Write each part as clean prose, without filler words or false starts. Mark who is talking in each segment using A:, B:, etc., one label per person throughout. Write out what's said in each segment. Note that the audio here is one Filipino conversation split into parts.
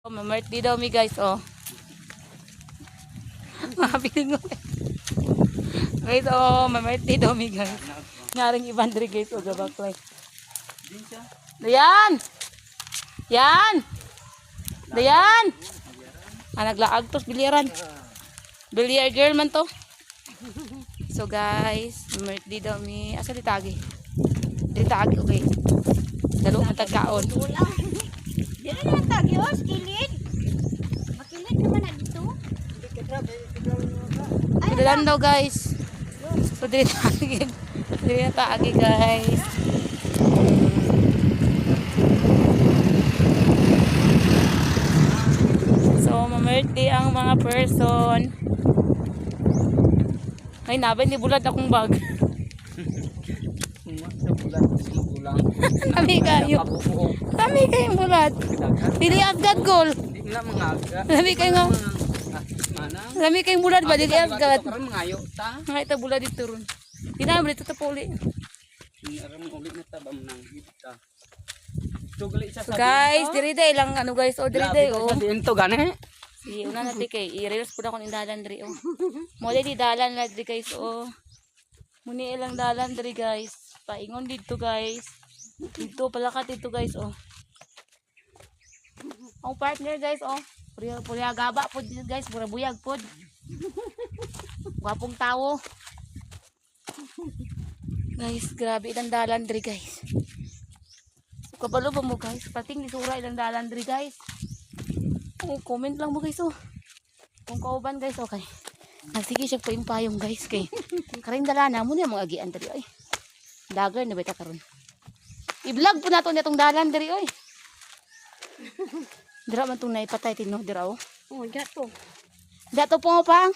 A: Oh, ma-birthday daw mi guys, oh. Mabiling mo. Guys, oh, ma-birthday daw mi guys. Ngaring ibandre guys, oh, gabaklay. Dayan! Yan! Dayan! Ah, naglaag tos, biliran. Bilyar girl man to. So guys, ma-birthday daw mi. Asa di tagi? Di tagi, okay. Dalo man tagkaon.
B: Dili naman tagyos, kilid. Makilid naman na dito.
A: Dalan daw guys. So dili tagi. Dili na tagi guys. So ma-birthday ang mga person. Ay nabay ni bulad akong bag. Kami kayo. Kami kayong bulad. Dili agad gol. Kami kayo nga. Kami kayong bulad ba? Dili agad. Nga ito bulad dito ron. Tinaan mo dito ito puli. So guys, diri day lang ano guys. O diri day o.
C: Ito gani.
A: Si una na di kay. I-reels po na akong dalan diri o. Muli di dalan na diri guys o. Muni ilang dalan diri guys. Paingon dito guys. Dito palakat dito guys oh. Ang partner guys oh. Puriya gaba po dito guys, pura buyag po. Gwapong tao. Guys, grabe ilang dalan diri guys. Kabalo ba mo guys? Pating lisura ilang dalan diri guys. Oh, comment lang mo guys oh. Kung kauban guys okay. Nagsige siya pa yung payong guys kay. Karing dalana mo niya mga agian diri ay. Dagar na beta karon. I-vlog po nato nitong dalan diri oy. Dira man tong naipatay tino dira oh.
B: Oh, gato.
A: Dato po pang.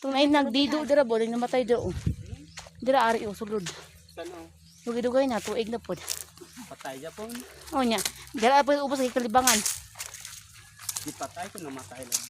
A: Tung nay nagdido dira boling namatay dira oh. Dira ari oh sulod.
C: Ano?
A: Dugay-dugay na tuig na pod.
C: Patay Japon.
A: Oh nya. Dira po ubos kay kalibangan.
C: Di patay ko namatay lang.